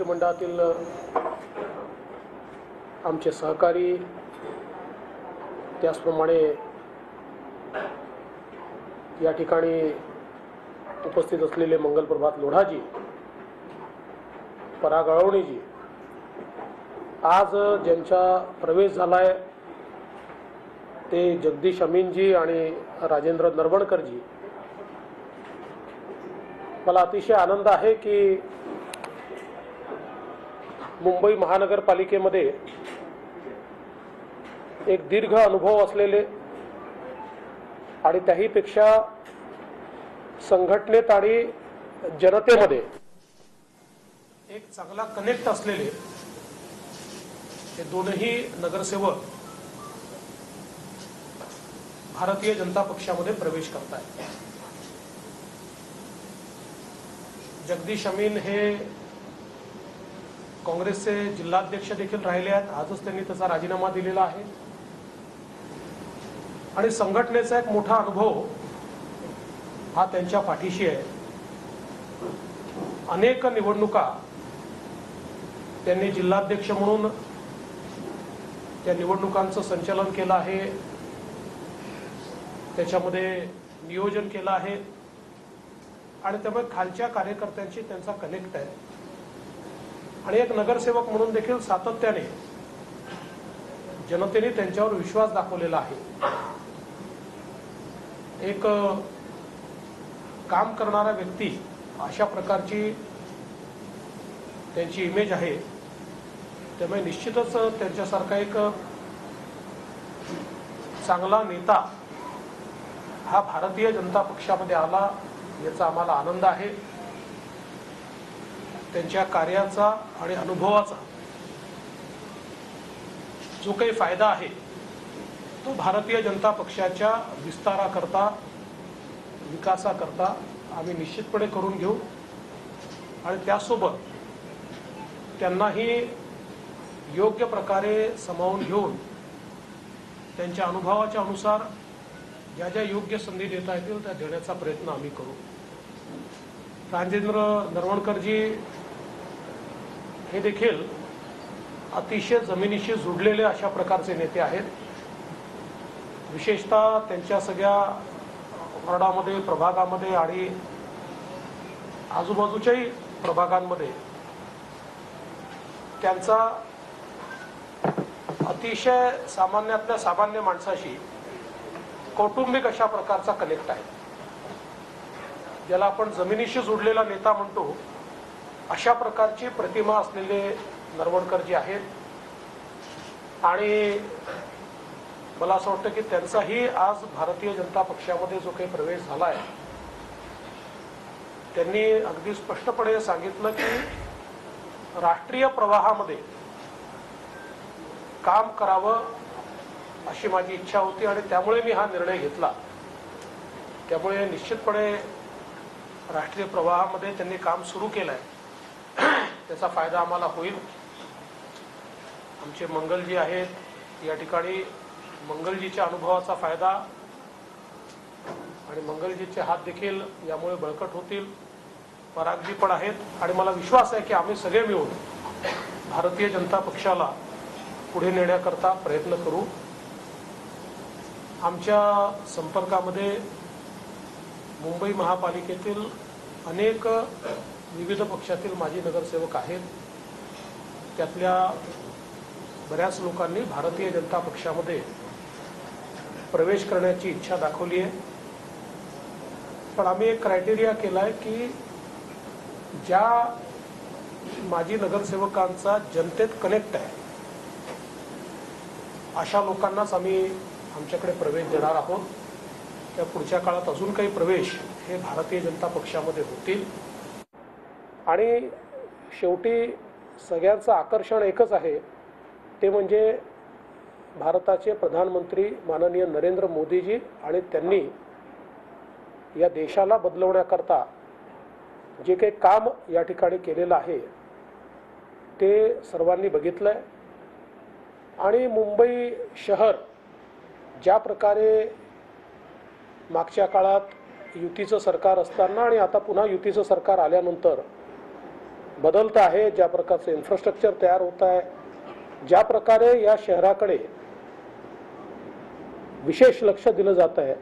मंत्रिमंडळातील आमचे सहकारी, त्याचप्रमाणे या ठिकाणी उपस्थित असलेले मंगलप्रभात लोढाजी, पराग अळवणीजी, आज ज्यांचा प्रवेश झालाय ते जगदीश अमीनजी आणि राजेंद्र नरवणकरजी. मला अतिशय आनंद आहे की मुंबई महानगरपालिकेमध्ये एक दीर्घ अनुभव असलेले आणि त्याहीपेक्षा संघटनेत आणि जनतेमध्ये एक चांगला कनेक्ट असलेले हे दोनही नगरसेवक भारतीय जनता पक्षामध्ये प्रवेश करत आहेत. जगदीश अमीन हे काँग्रेसचे जिल्हाध्यक्ष देखील राहिले आहेत. आजच त्यांनी त्याचा राजीनामा दिलेला आहे आणि संघटनेचा एक मोठा अनुभव हा त्यांच्या पाठीशी आहे. अनेक निवडणुका त्यांनी जिल्हाध्यक्ष म्हणून त्या निवडणुकांचं संचालन केलं आहे, त्याच्यामध्ये नियोजन केलं आहे आणि त्यामुळे खालच्या कार्यकर्त्यांशी त्यांचा कनेक्ट आहे. आणि एक नगरसेवक म्हणून देखील सातत्याने जनतेने त्यांच्यावर विश्वास दाखवलेला आहे. एक काम करणारा व्यक्ती अशा प्रकारची त्यांची इमेज आहे. त्यामुळे निश्चितच त्यांच्यासारखा एक चांगला नेता हा भारतीय जनता पक्षामध्ये आला याचा आम्हाला आनंद आहे. त्यांच्या कार्याचा आणि अनुभवाचा जो काही फायदा आहे तो भारतीय जनता पक्षाच्या विस्ताराकरता, विकासाकरता आम्ही निश्चितपणे करून घेऊ आणि त्यासोबत त्यांनाही योग्य प्रकारे सामावून घेऊन त्यांच्या अनुभवाच्या अनुसार ज्या ज्या योग्य संधी देता येतील त्या देण्याचा प्रयत्न आम्ही करू. राजेंद्र नरवणकरजी हे देखील अतिशय जमिनीशी जुडलेले अशा प्रकारचे नेते आहेत. विशेषतः त्यांच्या सगळ्या वार्डामध्ये, प्रभागामध्ये आणि आजूबाजूच्याही प्रभागांमध्ये त्यांचा अतिशय सामान्यातल्या सामान्य माणसाशी कौटुंबिक अशा प्रकारचा कनेक्ट आहे. ज्याला आपण जमिनीशी जोडलेला नेता म्हणतो अशा प्रकारची प्रतिमा असलेले नरवणकरजी आहेत. आणि मला असं वाटतं की त्यांचाही आज भारतीय जनता पक्षामध्ये जो काही प्रवेश झाला आहे त्यांनी अगदी स्पष्टपणे सांगितलं की राष्ट्रीय प्रवाहामध्ये काम करावं अशी माझी इच्छा होती आणि त्यामुळे मी हा निर्णय घेतला. त्यामुळे निश्चितपणे राष्ट्रीय प्रवाहामध्ये त्यांनी काम सुरू केलंय, त्याचा फायदा आम्हाला होईल. आमचे मंगलजी आहेत या ठिकाणी, मंगलजीच्या अनुभवाचा फायदा आणि मंगलजीचे हात देखील यामुळे बळकट होतील. परागजी पण आहेत आणि मला विश्वास आहे की आम्ही सगळे मिळून भारतीय जनता पक्षाला पुढे नेण्याकरता प्रयत्न करू. आमच्या संपर्कामध्ये मुंबई महापालिकेतील अनेक विविध पक्षातील माजी नगरसेवक आहेत. त्यातल्या बऱ्याच लोकांनी भारतीय जनता पक्षामध्ये प्रवेश करण्याची इच्छा दाखवली आहे. पण आम्ही एक क्रायटेरिया केला आहे की ज्या माजी नगरसेवकांचा जनतेत कनेक्ट आहे अशा लोकांनाच आम्ही आमच्याकडे प्रवेश देणार आहोत. त्या पुढच्या काळात अजून काही प्रवेश हे भारतीय जनता पक्षामध्ये होतील. आणि शेवटी सगळ्यांचं आकर्षण एकच आहे, ते म्हणजे भारताचे प्रधानमंत्री माननीय नरेंद्र मोदीजी आणि त्यांनी या देशाला बदलवण्याकरता जे काही काम या ठिकाणी केलेलं आहे ते सर्वांनी बघितलंय. आणि मुंबई शहर ज्या प्रकारे मागच्या काळात युतीचं सरकार असताना आणि आता पुन्हा युतीचं सरकार आल्यानंतर बदलतं आहे, ज्या प्रकारचं इन्फ्रास्ट्रक्चर तयार होत आहे, ज्या प्रकारे या शहराकडे विशेष लक्ष दिलं जात आहे,